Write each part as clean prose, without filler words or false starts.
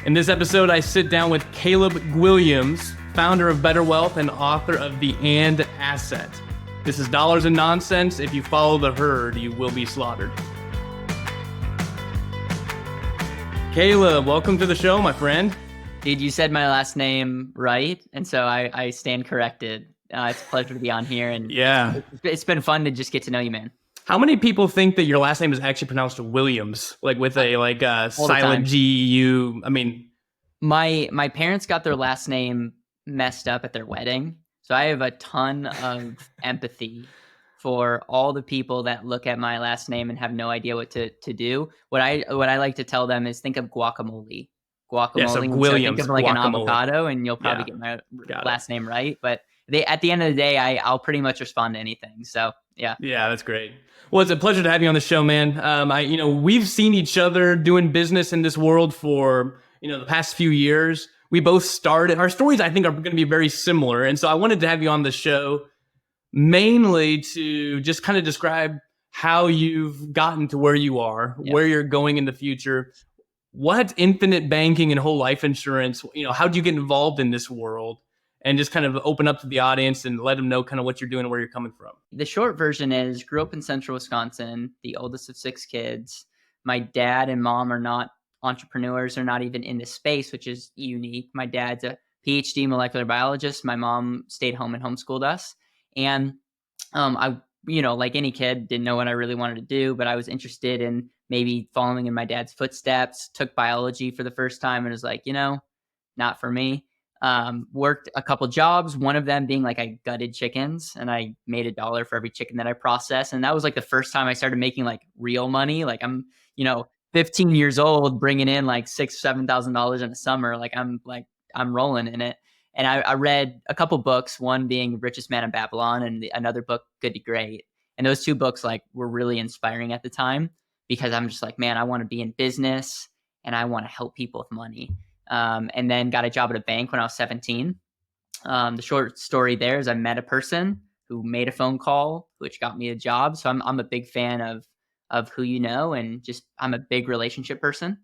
In this episode, I sit down with Caleb Guilliams, founder of BetterWealth and author of The And Asset. This is Dollars and Nonsense. If you follow the herd, you will be slaughtered. Caleb, welcome to the show, my friend. Dude, you said my last name right, and so I stand corrected. It's a pleasure to be on here, and yeah, it's been fun to just get to know you, man. How many people think that your last name is actually pronounced Williams, like with a silent G-U? I mean, my parents got their last name messed up at their wedding, so I have a ton of empathy for all the people that look at my last name and have no idea what to do. What I like to tell them is think of guacamole. Yeah, so Guilliams, so think of like guacamole. An avocado, and you'll probably get my last name right. But at the end of the day, I'll pretty much respond to anything. So yeah, that's great. Well, it's a pleasure to have you on the show, man. We've seen each other doing business in this world for the past few years. We both started. Our stories, I think, are going to be very similar, and so I wanted to have you on the show mainly to just kind of describe how you've gotten to where you are, where you're going in the future. What infinite banking and whole life insurance, how do you get involved in this world, and just kind of open up to the audience and let them know kind of what you're doing and where you're coming from. The short version is grew up in central Wisconsin, the oldest of 6 kids. My dad and mom are not entrepreneurs. They're not even in this space, which is unique. My dad's a PhD molecular biologist. My mom stayed home and homeschooled us. And I, like any kid, didn't know what I really wanted to do, but I was interested in maybe following in my dad's footsteps, took biology for the first time and was like, not for me. Worked a couple jobs, one of them being like I gutted chickens and I made $1 for every chicken that I processed. And that was like the first time I started making like real money. Like I'm, 15 years old, bringing in like $6,000-$7,000 in a summer. Like I'm rolling in it. And I read a couple books, one being Richest Man in Babylon and another book, Good to Great. And those 2 books like were really inspiring at the time because I'm just like, man, I want to be in business and I want to help people with money. And then got a job at a bank when I was 17. The short story there is I met a person who made a phone call, which got me a job. So I'm a big fan of who you know, and just I'm a big relationship person.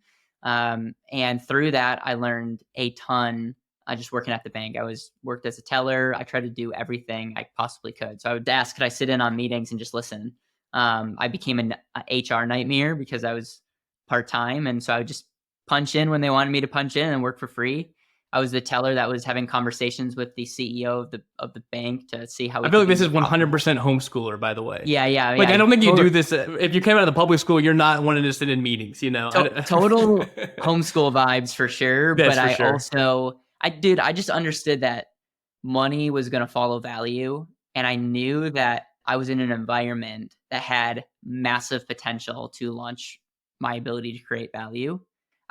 And through that, I learned a ton. Just working at the bank. I worked as a teller. I tried to do everything I possibly could. So I would ask, could I sit in on meetings and just listen? I became an HR nightmare because I was part-time. And so I would just punch in when they wanted me to punch in and work for free. I was the teller that was having conversations with the CEO of the bank to see how. I feel like this is 100% homeschooler, by the way. Yeah. I don't think you do this. If you came out of the public school, you're not wanting to sit in meetings, Total homeschool vibes for sure. That's but for I sure. I just understood that money was going to follow value. And I knew that I was in an environment that had massive potential to launch my ability to create value.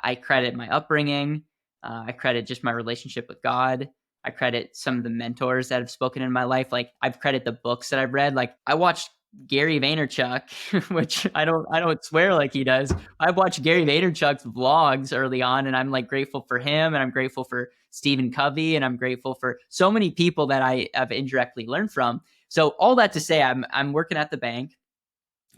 I credit my upbringing. I credit just my relationship with God. I credit some of the mentors that have spoken in my life. Like I've credited the books that I've read. Like I watched Gary Vaynerchuk, which I don't swear like he does. I've watched Gary Vaynerchuk's vlogs early on, and I'm like grateful for him, and I'm grateful for Stephen Covey, and I'm grateful for so many people that I have indirectly learned from. So all that to say, I'm working at the bank,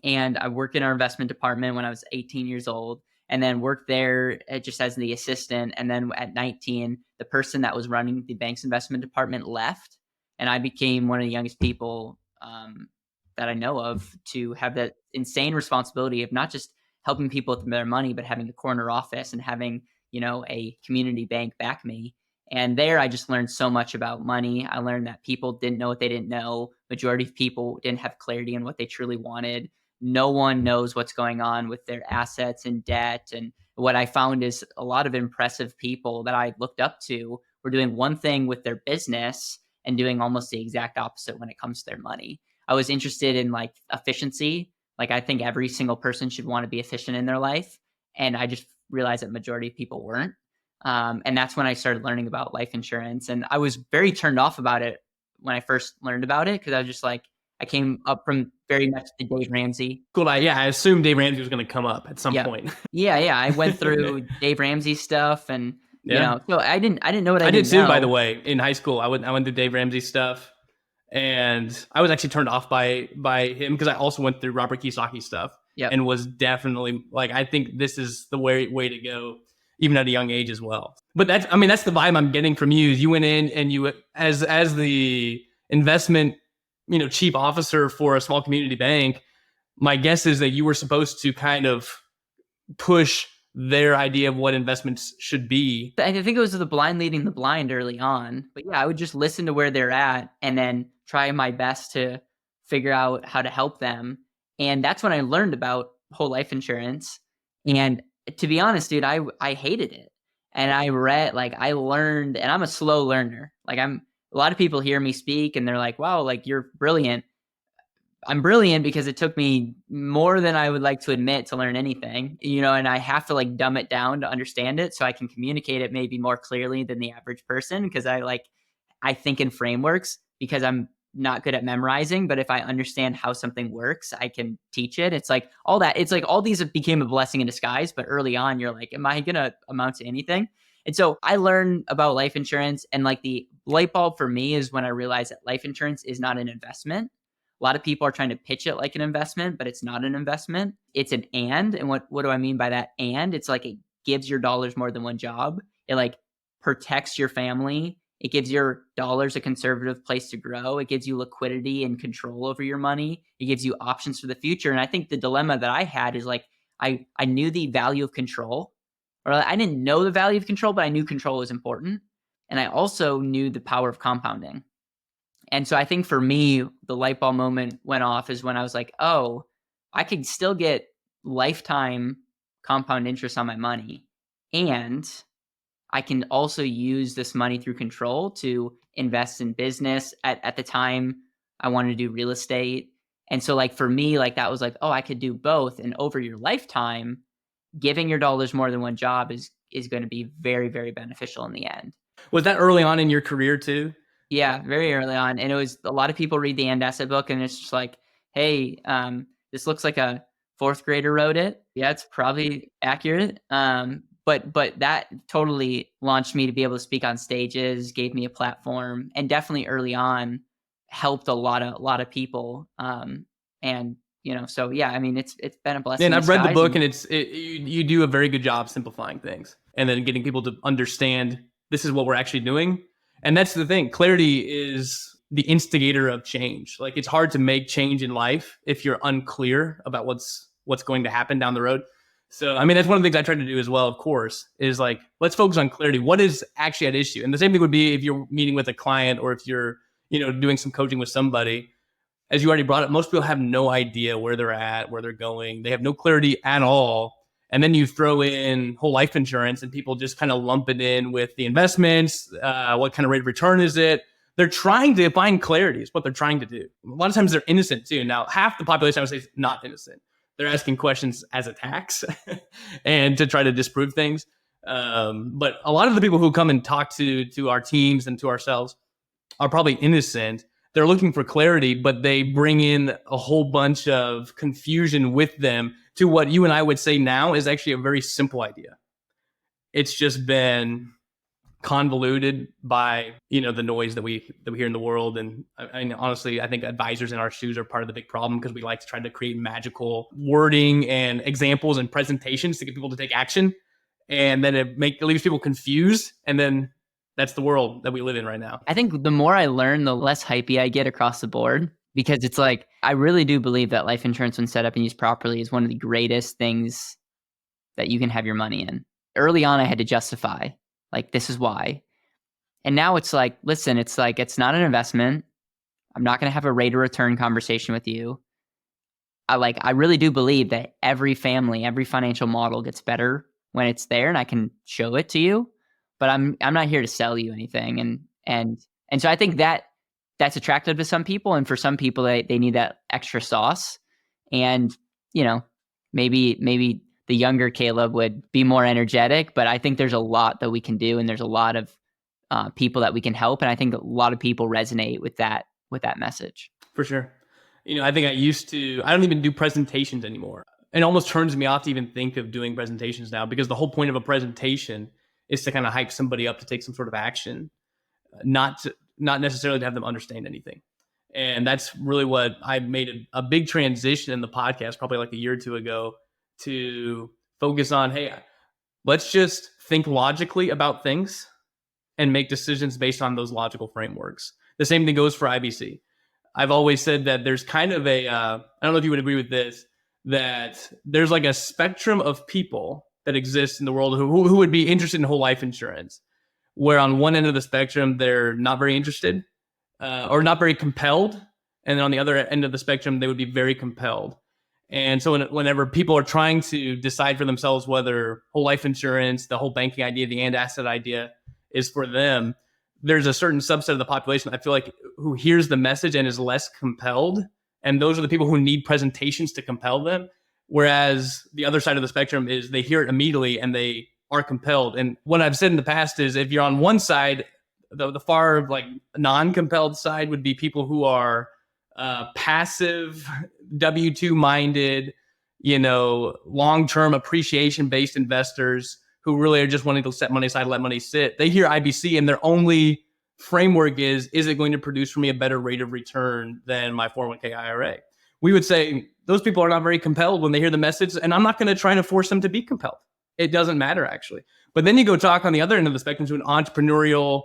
and I worked in our investment department when I was 18 years old. And then worked there just as the assistant. And then at 19, the person that was running the bank's investment department left. And I became one of the youngest people that I know of to have that insane responsibility of not just helping people with their money, but having a corner office and having, a community bank back me. And there I just learned so much about money. I learned that people didn't know what they didn't know. Majority of people didn't have clarity in what they truly wanted. No one knows what's going on with their assets and debt. And what I found is a lot of impressive people that I looked up to were doing one thing with their business and doing almost the exact opposite when it comes to their money. I was interested in like efficiency. Like I think every single person should want to be efficient in their life. And I just realized that majority of people weren't. And that's when I started learning about life insurance. And I was very turned off about it when I first learned about it, because I was just like, I came up from very much the Dave Ramsey. Cool. I assumed Dave Ramsey was going to come up at some point. Yeah. I went through Dave Ramsey stuff, and so I didn't know what I did too. Know. By the way, in high school, I went through Dave Ramsey stuff, and I was actually turned off by him because I also went through Robert Kiyosaki stuff, and was definitely like, I think this is the way to go. even at a young age as well. But that's the vibe I'm getting from you. Is you went in and you, as the investment, chief officer for a small community bank, my guess is that you were supposed to kind of push their idea of what investments should be. I think it was the blind leading the blind early on. But yeah, I would just listen to where they're at and then try my best to figure out how to help them. And that's when I learned about whole life insurance. And to be honest, dude, I hated it. And I learned, and I'm a slow learner. A lot of people hear me speak and they're like, wow, like you're brilliant. I'm brilliant because it took me more than I would like to admit to learn anything, and I have to like dumb it down to understand it so I can communicate it maybe more clearly than the average person, because I think in frameworks because I'm not good at memorizing, but if I understand how something works, I can teach it. It's like all that. It's like all these became a blessing in disguise, but early on you're like, am I going to amount to anything? And so I learned about life insurance, and like the light bulb for me is when I realized that life insurance is not an investment. A lot of people are trying to pitch it like an investment, but it's not an investment. It's an and. And what do I mean by that? And it's like it gives your dollars more than one job. It like protects your family. It gives your dollars a conservative place to grow. It gives you liquidity and control over your money. It gives you options for the future. And I think the dilemma that I had is like I knew the value of control, or I didn't know the value of control, but I knew control was important. And I also knew the power of compounding. And so I think for me, the light bulb moment went off is when I was like, oh, I could still get lifetime compound interest on my money. And I can also use this money through control to invest in business. At the time, I wanted to do real estate. And so like for me, like that was like, oh, I could do both. And over your lifetime, giving your dollars more than one job is going to be very, very beneficial in the end. Was that early on in your career too? Yeah, very early on. And it was a lot of people read the And Asset book and it's just like, hey, this looks like a fourth grader wrote it. Yeah, it's probably accurate. But that totally launched me to be able to speak on stages, gave me a platform, and definitely early on helped a lot of people. And so yeah, I mean, it's been a blessing. And I've read the book, and you do a very good job simplifying things and then getting people to understand this is what we're actually doing. And that's the thing. Clarity is the instigator of change. Like it's hard to make change in life if you're unclear about what's going to happen down the road. So, I mean, that's one of the things I try to do as well, of course, is like, let's focus on clarity. What is actually at issue? And the same thing would be if you're meeting with a client or if you're, doing some coaching with somebody. As you already brought up, most people have no idea where they're at, where they're going. They have no clarity at all. And then you throw in whole life insurance and people just kind of lump it in with the investments. What kind of rate of return is it? They're trying to find clarity is what they're trying to do. A lot of times they're innocent too. Now, half the population, I would say, is not innocent. They're asking questions as a tax and to try to disprove things. But a lot of the people who come and talk to our teams and to ourselves are probably innocent. They're looking for clarity, but they bring in a whole bunch of confusion with them to what you and I would say now is actually a very simple idea. It's just been convoluted by, the noise that we hear in the world. And honestly, I think advisors in our shoes are part of the big problem because we like to try to create magical wording and examples and presentations to get people to take action. And then it leaves people confused. And then that's the world that we live in right now. I think the more I learn, the less hypey I get across the board, because it's like, I really do believe that life insurance, when set up and used properly, is one of the greatest things that you can have your money in. Early on, I had to justify, like, this is why. And now it's like, listen, it's like, it's not an investment. I'm not going to have a rate of return conversation with you. I really do believe that every family, every financial model gets better when it's there and I can show it to you. But I'm not here to sell you anything. And so I think that's attractive to some people. And for some people, they need that extra sauce. And, maybe the younger Caleb would be more energetic, but I think there's a lot that we can do. And there's a lot of people that we can help. And I think a lot of people resonate with that message. For sure. I think I don't even do presentations anymore. It almost turns me off to even think of doing presentations now, because the whole point of a presentation is to kind of hype somebody up to take some sort of action, not necessarily to have them understand anything. And that's really what I made a big transition in the podcast, probably like a year or two ago, to focus on, hey, let's just think logically about things and make decisions based on those logical frameworks. The same thing goes for IBC. I've always said that there's kind of I don't know if you would agree with this, that there's like a spectrum of people that exist in the world who would be interested in whole life insurance, where on one end of the spectrum, they're not very interested or not very compelled. And then on the other end of the spectrum, they would be very compelled. And so whenever people are trying to decide for themselves whether whole life insurance, the whole banking idea, the and asset idea is for them, there's a certain subset of the population I feel like who hears the message and is less compelled. And those are the people who need presentations to compel them. Whereas the other side of the spectrum is they hear it immediately and they are compelled. And what I've said in the past is if you're on one side, the far like non-compelled side would be people who are passive, W-2 minded, long-term appreciation-based investors who really are just wanting to set money aside, let money sit. They hear IBC and their only framework is it going to produce for me a better rate of return than my 401k IRA? We would say those people are not very compelled when they hear the message, and I'm not going to try to force them to be compelled. It doesn't matter, actually. But then you go talk on the other end of the spectrum to an entrepreneurial,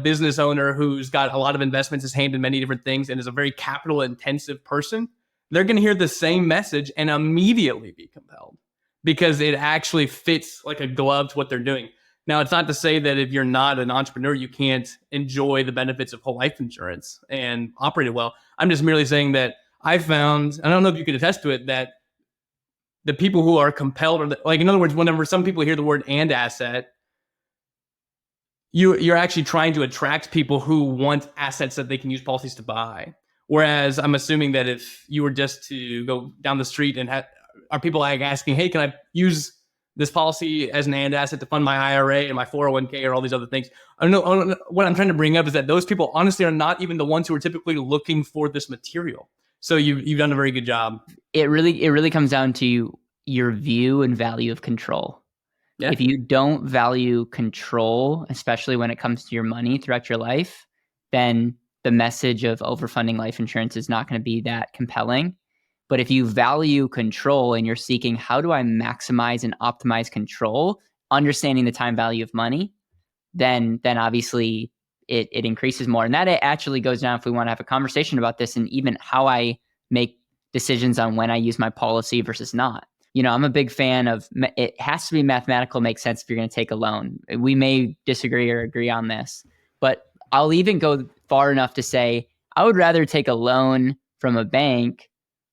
business owner who's got a lot of investments, his hand in many different things, and is a very capital intensive person. They're going to hear the same message and immediately be compelled because it actually fits like a glove to what they're doing. Now, it's not to say that if you're not an entrepreneur, you can't enjoy the benefits of whole life insurance and operate it well. I'm just merely saying that I found, and I don't know if you could attest to it, that the people who are compelled, or like, in other words, whenever some people hear the word and asset, you're actually trying to attract people who want assets that they can use policies to buy. Whereas I'm assuming that if you were just to go down the street and are people like asking, hey, can I use this policy as an and asset to fund my IRA and my 401k or all these other things? I don't know. What I'm trying to bring up is that those people honestly are not even the ones who are typically looking for this material. So you've done a very good job. It really comes down to your view and value of control. Yeah. If you don't value control, especially when it comes to your money throughout your life, then the message of overfunding life insurance is not going to be that compelling. But if you value control and you're seeking, how do I maximize and optimize control, understanding the time value of money, then obviously it increases more. And that actually goes down, if we want to have a conversation about this, and even how I make decisions on when I use my policy versus not. I'm a big fan of, it has to be mathematical, make sense if you're going to take a loan. We may disagree or agree on this, but I'll even go far enough to say, I would rather take a loan from a bank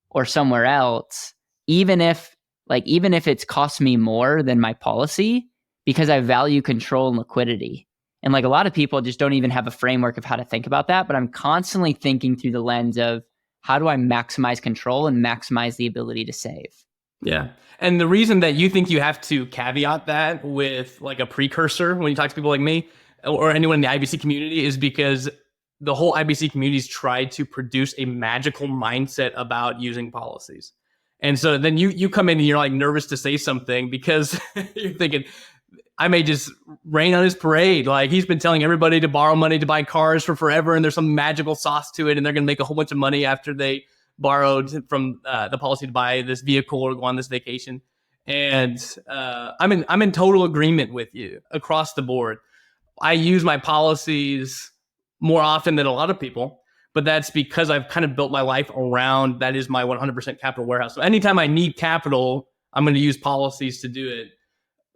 or somewhere else, even if it's cost me more than my policy, because I value control and liquidity. And like a lot of people just don't even have a framework of how to think about that, but I'm constantly thinking through the lens of how do I maximize control and maximize the ability to save? Yeah. And the reason that you think you have to caveat that with like a precursor when you talk to people like me or anyone in the IBC community is because the whole IBC community's tried to produce a magical mindset about using policies. And so then you come in and you're like nervous to say something because you're thinking, I may just rain on his parade. Like he's been telling everybody to borrow money to buy cars for forever, and there's some magical sauce to it, and they're going to make a whole bunch of money after they borrowed from the policy to buy this vehicle or go on this vacation. And I'm in total agreement with you across the board. I use my policies more often than a lot of people, but that's because I've kind of built my life around that is my 100% capital warehouse. So anytime I need capital, I'm going to use policies to do it.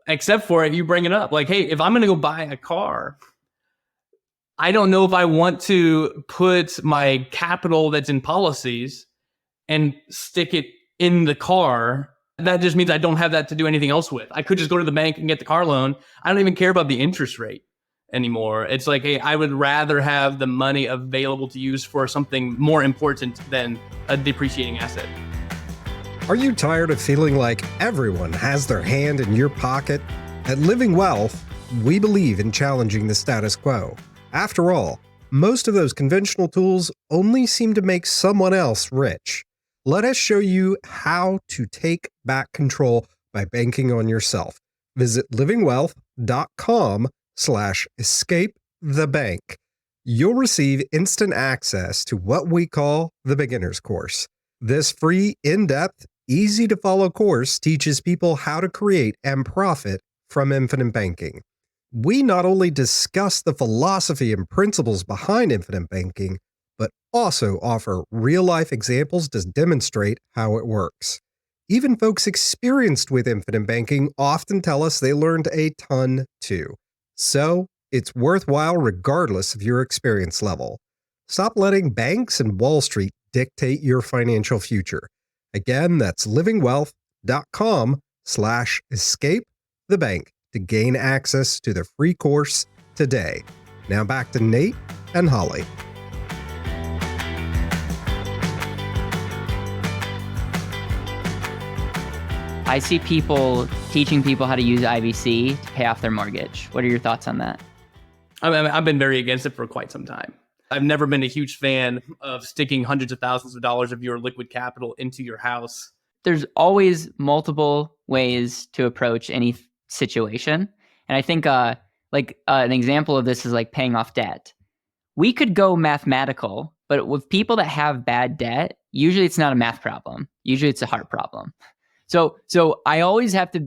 Except for if you bring it up, like, hey, if I'm going to go buy a car, I don't know if I want to put my capital that's in policies and stick it in the car. That just means I don't have that to do anything else with. I could just go to the bank and get the car loan. I don't even care about the interest rate anymore. It's like, hey, I would rather have the money available to use for something more important than a depreciating asset. Are you tired of feeling like everyone has their hand in your pocket? At Living Wealth, we believe in challenging the status quo. After all, most of those conventional tools only seem to make someone else rich. Let us show you how to take back control by banking on yourself. Visit livingwealth.com/escapethebank. You'll receive instant access to what we call the beginner's course. This free, in-depth, easy-to-follow course teaches people how to create and profit from Infinite Banking. We not only discuss the philosophy and principles behind Infinite Banking, but also offer real-life examples to demonstrate how it works. Even folks experienced with Infinite Banking often tell us they learned a ton too. So, it's worthwhile regardless of your experience level. Stop letting banks and Wall Street dictate your financial future. Again, that's livingwealth.com/escape the bank to gain access to the free course today. Now back to Nate and Holly. I see people teaching people how to use IBC to pay off their mortgage. What are your thoughts on that? I've been very against it for quite some time. I've never been a huge fan of sticking hundreds of thousands of dollars of your liquid capital into your house. There's always multiple ways to approach any situation. And I think an example of this is like paying off debt. We could go mathematical, but with people that have bad debt, usually it's not a math problem. Usually it's a heart problem. So I always you have to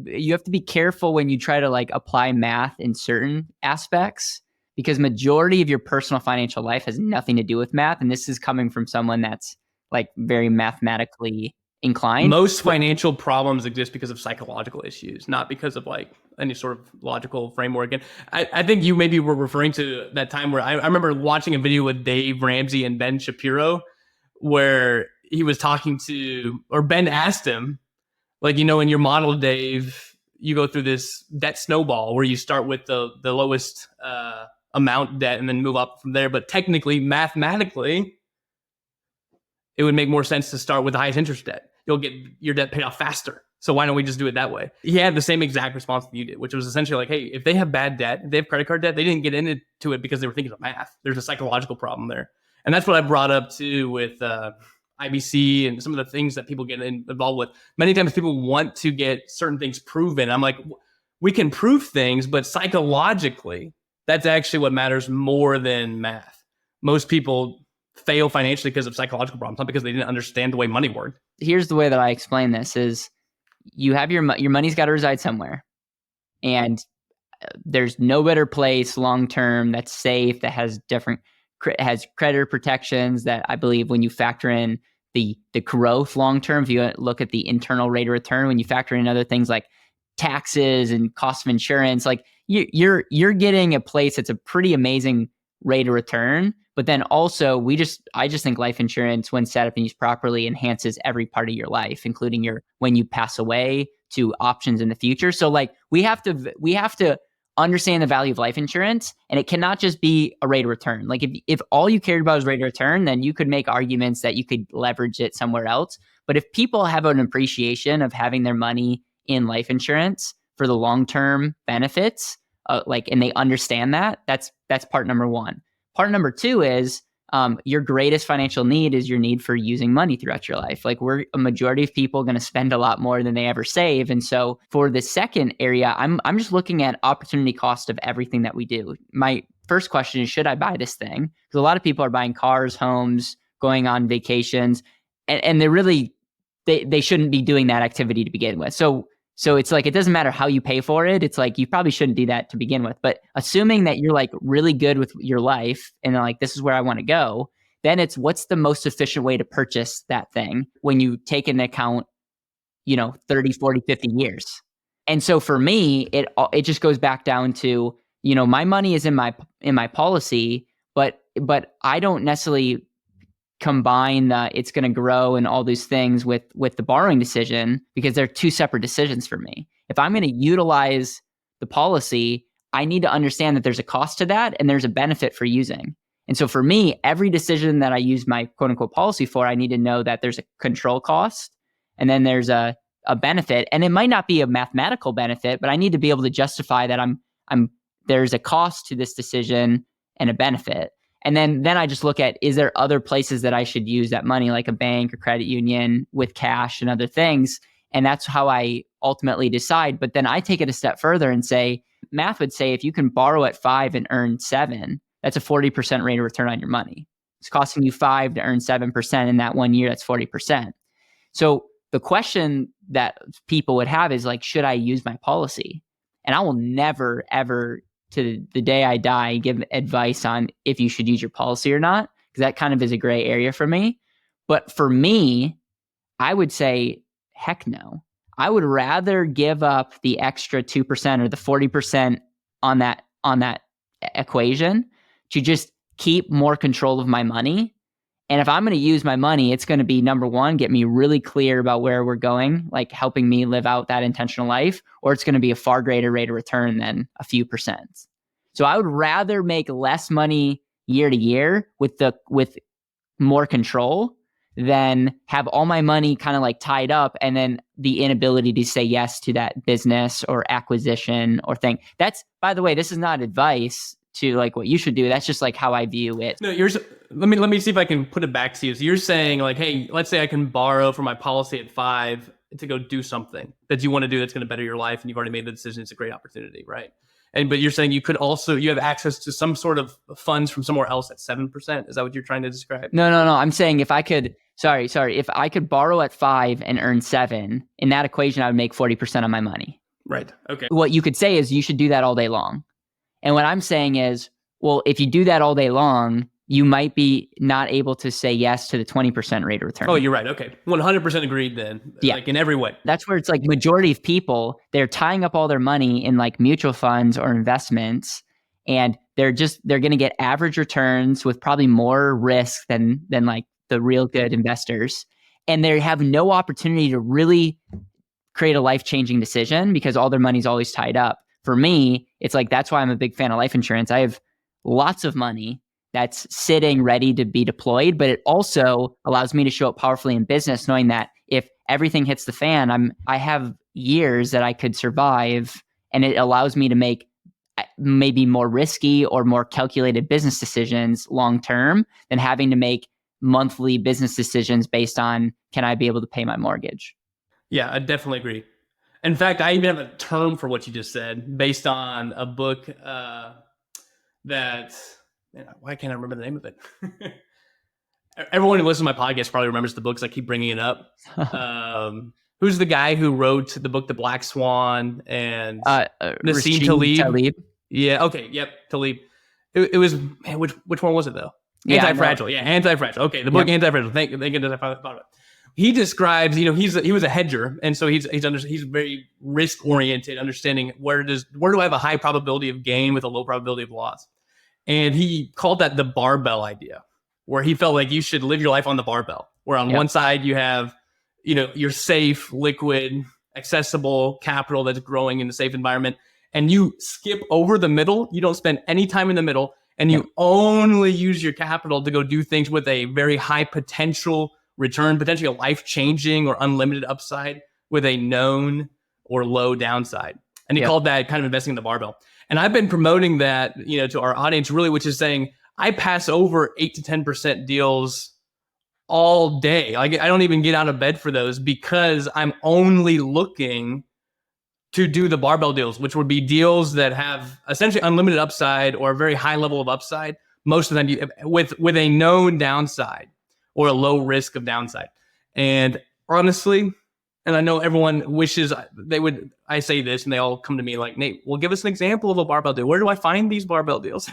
be careful when you try to like apply math in certain aspects, because majority of your personal financial life has nothing to do with math. And this is coming from someone that's like very mathematically inclined. Most financial problems exist because of psychological issues, not because of like any sort of logical framework. And I think you maybe were referring to that time where I remember watching a video with Dave Ramsey and Ben Shapiro, where he was talking to, or Ben asked him, like, in your model, Dave, you go through this debt snowball where you start with the lowest amount debt and then move up from there. But technically, mathematically, it would make more sense to start with the highest interest debt. You'll get your debt paid off faster. So why don't we just do it that way? He had the same exact response that you did, which was essentially like, hey, if they have bad debt, if they have credit card debt, they didn't get into it because they were thinking of math. There's a psychological problem there. And that's what I brought up too with IBC and some of the things that people get involved with. Many times people want to get certain things proven. I'm like, we can prove things, but psychologically, that's actually what matters more than math. Most people fail financially because of psychological problems, not because they didn't understand the way money worked. Here's the way that I explain this is you have your money's got to reside somewhere. And there's no better place long-term that's safe, that has creditor protections, that I believe when you factor in the growth long-term, if you look at the internal rate of return, when you factor in other things like taxes and cost of insurance, like you're getting a place that's a pretty amazing rate of return. But then also I just think life insurance, when set up and used properly, enhances every part of your life, including when you pass away, to options in the future. So like we have to understand the value of life insurance, and it cannot just be a rate of return. Like if all you cared about is rate of return, then you could make arguments that you could leverage it somewhere else. But if people have an appreciation of having their money in life insurance for the long-term benefits, and they understand that's part number one. Part number two is your greatest financial need is your need for using money throughout your life. Like a majority of people going to spend a lot more than they ever save. And so for the second area, I'm just looking at opportunity cost of everything that we do. My first question is, should I buy this thing? Because a lot of people are buying cars, homes, going on vacations, and they shouldn't be doing that activity to begin with. So it's like, it doesn't matter how you pay for it. It's like, you probably shouldn't do that to begin with. But assuming that you're like really good with your life and like, this is where I want to go, then it's what's the most efficient way to purchase that thing when you take into account, 30, 40, 50 years. And so for me, it just goes back down to, my money is in my policy, but I don't necessarily combine the it's going to grow and all these things with the borrowing decision, because they're two separate decisions for me. If I'm going to utilize the policy, I need to understand that there's a cost to that and there's a benefit for using. And so for me, every decision that I use my quote unquote policy for, I need to know that there's a control cost and then there's a benefit. And it might not be a mathematical benefit, but I need to be able to justify that there's a cost to this decision and a benefit. And then I just look at, is there other places that I should use that money, like a bank or credit union with cash and other things? And that's how I ultimately decide. But then I take it a step further and say, math would say, if you can borrow at 5 and earn 7, that's a 40% rate of return on your money. It's costing you 5 to earn 7% in that 1 year, that's 40%. So the question that people would have is like, should I use my policy? And I will never, ever, to the day I die, give advice on if you should use your policy or not, because that kind of is a gray area for me. But for me, I would say, heck no. I would rather give up the extra 2% or the 40% on that equation to just keep more control of my money. And if I'm going to use my money, it's going to be, number one, get me really clear about where we're going, like helping me live out that intentional life, or it's going to be a far greater rate of return than a few percent. So I would rather make less money year to year with more control than have all my money kind of like tied up and then the inability to say yes to that business or acquisition or thing. That's, by the way, this is not advice to like what you should do. That's just like how I view it. No, let me see if I can put it back to you. So you're saying like, hey, let's say I can borrow for my policy at 5 to go do something that you want to do that's going to better your life, and you've already made the decision. It's a great opportunity, right? But you're saying you have access to some sort of funds from somewhere else at 7%. Is that what you're trying to describe? No. I'm saying if I could, if I could borrow at 5 and earn 7, in that equation, I would make 40% of my money. Right. Okay. What you could say is you should do that all day long. And what I'm saying is, well, if you do that all day long, you might be not able to say yes to the 20% rate of return. Oh, you're right. Okay. 100% agreed then. Yeah. Like in every way. That's where it's like majority of people, they're tying up all their money in like mutual funds or investments, and they're going to get average returns with probably more risk than like the real good investors. And they have no opportunity to really create a life-changing decision because all their money's always tied up. For me, it's like, that's why I'm a big fan of life insurance. I have lots of money that's sitting ready to be deployed, but it also allows me to show up powerfully in business, knowing that if everything hits the fan, I have years that I could survive, and it allows me to make maybe more risky or more calculated business decisions long-term than having to make monthly business decisions based on, can I be able to pay my mortgage? Yeah, I definitely agree. In fact, I even have a term for what you just said based on a book why can't I remember the name of it? Everyone who listens to my podcast probably remembers the book because I keep bringing it up. Who's the guy who wrote the book, The Black Swan, and Nassim Taleb? Yeah. Okay. Yep. Taleb. It was, man, which one was it though? Anti-Fragile. Yeah. Anti-Fragile. Okay. The book, yep. Anti-Fragile. Thank goodness I thought of it. He describes, he was a hedger, and so he's very risk oriented, understanding where do I have a high probability of gain with a low probability of loss, and he called that the barbell idea, where he felt like you should live your life on the barbell, where on one side you have, your safe, liquid, accessible capital that's growing in a safe environment, and you skip over the middle. You don't spend any time in the middle, and you only use your capital to go do things with a very high potential return, potentially a life-changing or unlimited upside with a known or low downside. And he called that kind of investing in the barbell. And I've been promoting that, to our audience really, which is saying I pass over 8 to 10% deals all day. Like I don't even get out of bed for those because I'm only looking to do the barbell deals, which would be deals that have essentially unlimited upside or a very high level of upside, most of them with a known downside or a low risk of downside. And honestly, and I know everyone wishes I say this and they all come to me like, Nate, well, give us an example of a barbell deal. Where do I find these barbell deals?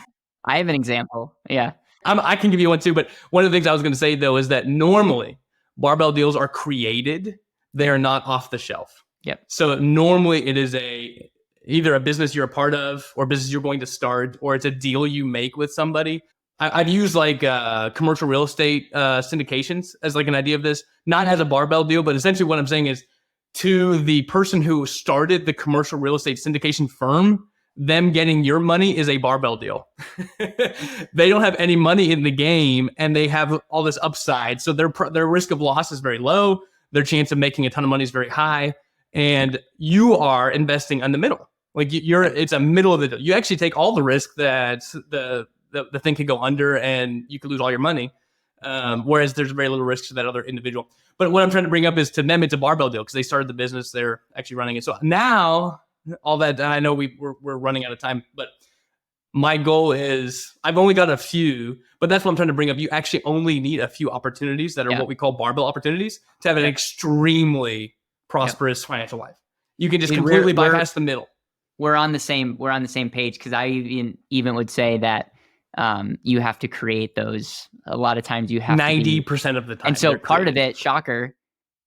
I have an example. Yeah. I can give you one too, but one of the things I was going to say though is that normally barbell deals are created. They are not off the shelf. Yep. So normally it is either a business you're a part of or business you're going to start, or it's a deal you make with somebody. I've used like commercial real estate syndications as like an idea of this, not as a barbell deal, but essentially what I'm saying is to the person who started the commercial real estate syndication firm, them getting your money is a barbell deal. They don't have any money in the game and they have all this upside. So their risk of loss is very low. Their chance of making a ton of money is very high. And you are investing in the middle. Like it's a middle of the deal. You actually take all the risk that the thing could go under and you could lose all your money. Whereas there's very little risk to that other individual. But what I'm trying to bring up is to them, it's a barbell deal because they started the business. They're actually running it. So now all that, I know we're running out of time, but my goal is I've only got a few, but that's what I'm trying to bring up. You actually only need a few opportunities that are what we call barbell opportunities to have an extremely prosperous financial life. You can just completely bypass the middle. we're on the same page, because I even would say that you have to create those. A lot of times you have 90% of the time. And so part of it, shocker,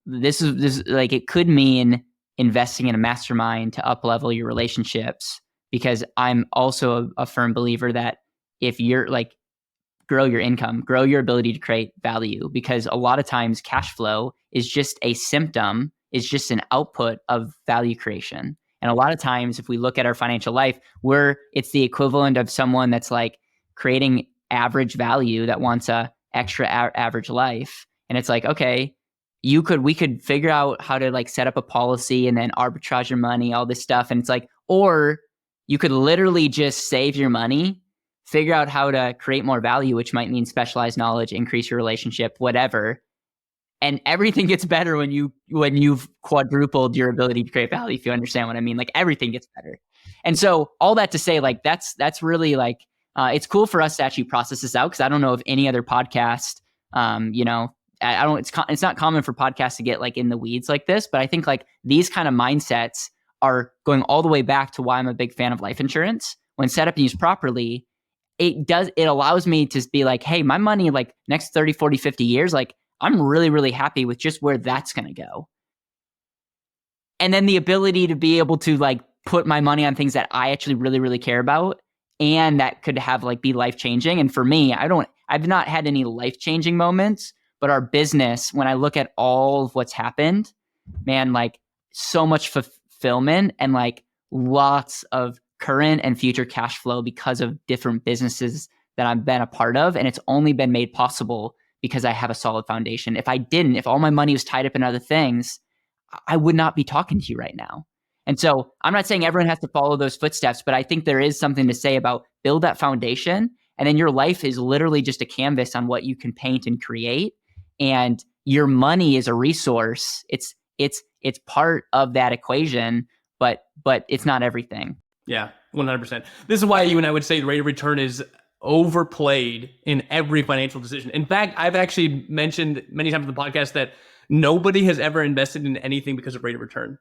this is like, it could mean investing in a mastermind to up level your relationships, because I'm also a firm believer that if you're like, grow your income, grow your ability to create value, because a lot of times cash flow is just a symptom, is just an output of value creation. And a lot of times if we look at our financial life, it's the equivalent of someone that's like creating average value that wants a extra average life. And it's like, okay, we could figure out how to like set up a policy and then arbitrage your money, all this stuff. And it's like, or you could literally just save your money, figure out how to create more value, which might mean specialized knowledge, increase your relationship, whatever. And everything gets better when you've quadrupled your ability to create value, if you understand what I mean. Like, everything gets better. And so all that to say, like, that's really like, it's cool for us to actually process this out, because I don't know of any other podcast, it's not common for podcasts to get like in the weeds like this, but I think like these kind of mindsets are going all the way back to why I'm a big fan of life insurance. When set up and used properly, it allows me to be like, hey, my money, like next 30, 40, 50 years, like I'm really, really happy with just where that's going to go. And then the ability to be able to like put my money on things that I actually really, really care about, and that could have like be life-changing. And for me, I've not had any life-changing moments, but our business, when I look at all of what's happened, man, like so much fulfillment and like lots of current and future cash flow because of different businesses that I've been a part of. And it's only been made possible because I have a solid foundation. If all my money was tied up in other things, I would not be talking to you right now. And so I'm not saying everyone has to follow those footsteps, but I think there is something to say about build that foundation. And then your life is literally just a canvas on what you can paint and create. And your money is a resource. It's part of that equation, but it's not everything. Yeah, 100%. This is why you and I would say the rate of return is overplayed in every financial decision. In fact, I've actually mentioned many times on the podcast that nobody has ever invested in anything because of rate of return.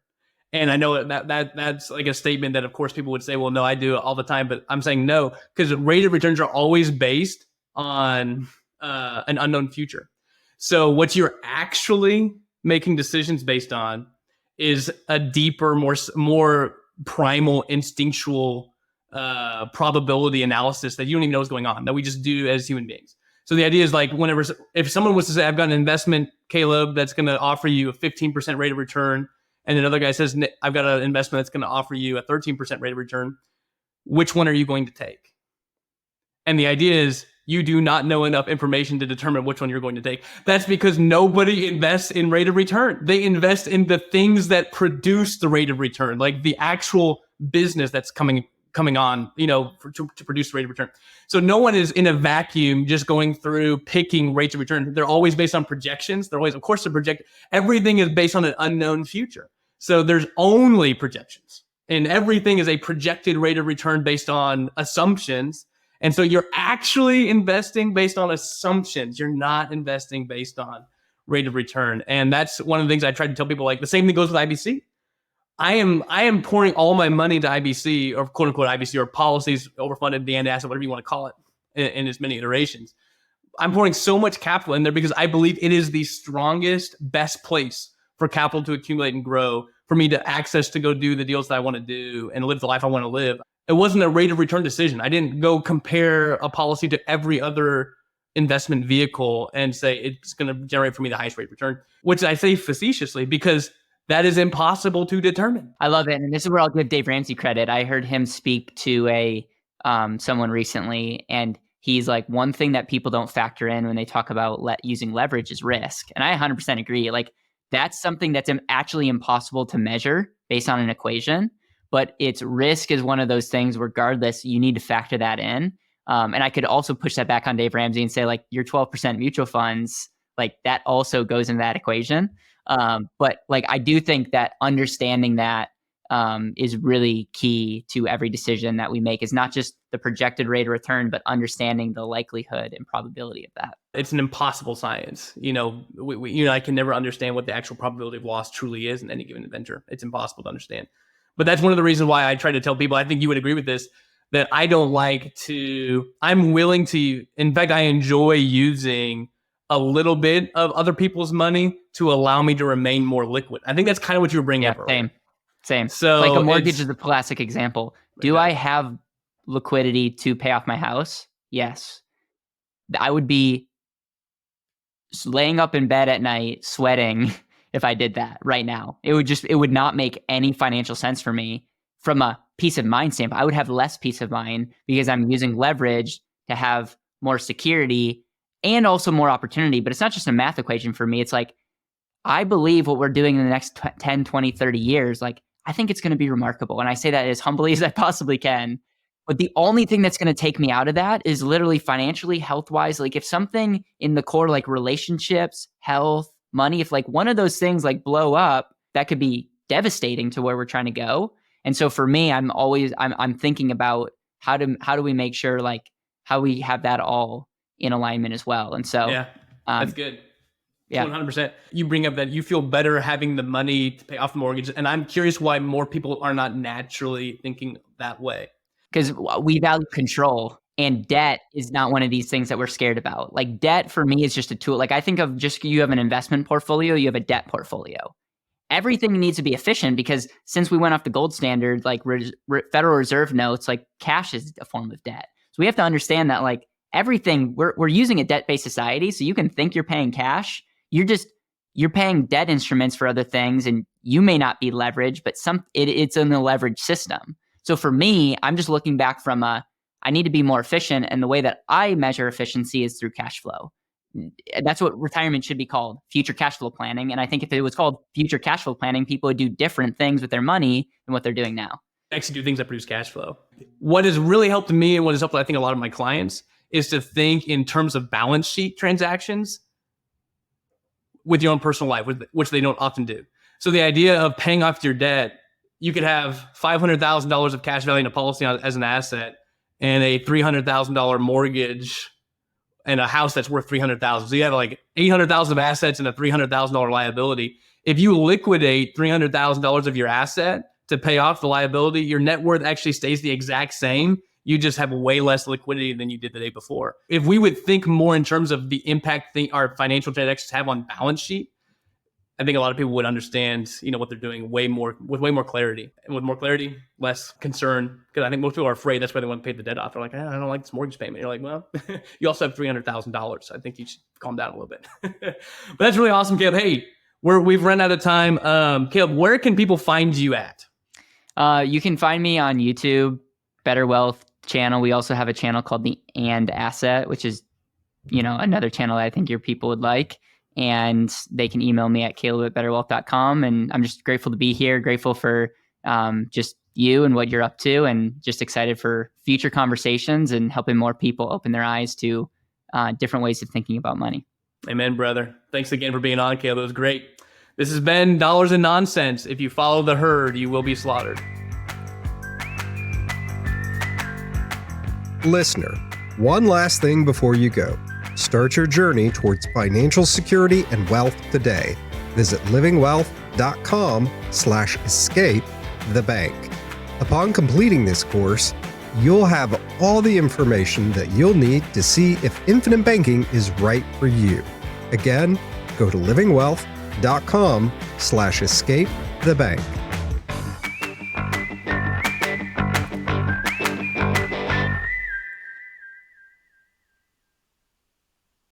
And I know that's like a statement that, of course, people would say, well, no, I do it all the time. But I'm saying no, because rate of returns are always based on an unknown future. So what you're actually making decisions based on is a deeper, more primal, instinctual probability analysis that you don't even know is going on, that we just do as human beings. So the idea is like, if someone was to say, I've got an investment, Caleb, that's going to offer you a 15% rate of return, and another guy says, I've got an investment that's going to offer you a 13% rate of return, which one are you going to take? And the idea is you do not know enough information to determine which one you're going to take. That's because nobody invests in rate of return. They invest in the things that produce the rate of return, like the actual business that's coming on, to produce the rate of return. So no one is in a vacuum just going through picking rates of return. They're always based on projections. Everything is based on an unknown future. So there's only projections, and everything is a projected rate of return based on assumptions. And so you're actually investing based on assumptions. You're not investing based on rate of return. And that's one of the things I try to tell people, like the same thing goes with IBC. I am pouring all my money into IBC, or quote unquote IBC, or policies, overfunded, the end asset, whatever you want to call it, in as many iterations. I'm pouring so much capital in there because I believe it is the strongest, best place for capital to accumulate and grow, for me to access to go do the deals that I want to do and live the life I want to live. It wasn't a rate of return decision. I didn't go compare a policy to every other investment vehicle and say it's going to generate for me the highest rate of return, which I say facetiously because that is impossible to determine. I love it. And this is where I'll give Dave Ramsey credit. I heard him speak to someone recently, and he's like, one thing that people don't factor in when they talk about using leverage is risk. And I 100% agree. Like, that's something that's actually impossible to measure based on an equation, but its risk is one of those things, regardless, you need to factor that in. And I could also push that back on Dave Ramsey and say, like, your 12% mutual funds, like that also goes in that equation. But like, I do think that understanding that is really key to every decision that we make, is not just the projected rate of return, but understanding the likelihood and probability of that. It's an impossible science. I can never understand what the actual probability of loss truly is in any given venture. It's impossible to understand. But that's one of the reasons why I try to tell people, I think you would agree with this, that I'm willing to, in fact, I enjoy using a little bit of other people's money to allow me to remain more liquid. I think that's kind of what you were bringing up earlier. Same. So like a mortgage is a classic example. Do I have liquidity to pay off my house? Yes. I would be laying up in bed at night sweating if I did that right now. It would not make any financial sense for me from a peace of mind standpoint. I would have less peace of mind because I'm using leverage to have more security and also more opportunity. But it's not just a math equation for me. It's like, I believe what we're doing in the next 10, 20, 30 years, like, I think it's going to be remarkable. And I say that as humbly as I possibly can. But the only thing that's going to take me out of that is literally financially, health-wise. Like if something in the core, like relationships, health, money, if like one of those things like blow up, that could be devastating to where we're trying to go. And so for me, I'm thinking about how do we make sure like how we have that all in alignment as well. And so yeah, that's good. Yeah, 100%. You bring up that you feel better having the money to pay off the mortgage. And I'm curious why more people are not naturally thinking that way. Because we value control, and debt is not one of these things that we're scared about. Like debt for me is just a tool. Like I think of just, you have an investment portfolio, you have a debt portfolio. Everything needs to be efficient because since we went off the gold standard, like Federal Reserve notes, like cash is a form of debt. So we have to understand that like everything, we're using a debt-based society. So you can think you're paying cash. You're paying debt instruments for other things, and you may not be leveraged, but it's in the leverage system. So for me, I'm just looking back from I need to be more efficient. And the way that I measure efficiency is through cash flow. That's what retirement should be called, future cash flow planning. And I think if it was called future cash flow planning, people would do different things with their money than what they're doing now. Actually do things that produce cash flow. What has really helped me and what has helped, I think, a lot of my clients is to think in terms of balance sheet transactions with your own personal life, which they don't often do. So the idea of paying off your debt, you could have $500,000 of cash value in a policy as an asset and a $300,000 mortgage and a house that's worth $300,000. So you have like $800,000 of assets and a $300,000 liability. If you liquidate $300,000 of your asset to pay off the liability, your net worth actually stays the exact same. You just have way less liquidity than you did the day before. If we would think more in terms of the impact our financial transactions have on balance sheet, I think a lot of people would understand, what they're doing with way more clarity. And with more clarity, less concern. Because I think most people are afraid. That's why they want to pay the debt off. They're like, I don't like this mortgage payment. You're like, well, you also have $300,000. I think you should calm down a little bit. But that's really awesome, Caleb. Hey, we've run out of time. Caleb, where can people find you at? You can find me on YouTube, BetterWealth channel. We also have a channel called the And Asset, which is, another channel that I think your people would like. And they can email me at caleb@betterwealth.com. And I'm just grateful to be here, grateful for just you and what you're up to, and just excited for future conversations and helping more people open their eyes to different ways of thinking about money. Amen, brother. Thanks again for being on, Caleb. It was great. This has been Dollars and Nonsense. If you follow the herd, you will be slaughtered. Listener, one last thing before you go. Start your journey towards financial security and wealth today. Visit livingwealth.com/escape the bank. Upon completing this course, you'll have all the information that you'll need to see if infinite banking is right for you. Again, go to livingwealth.com/escape the bank.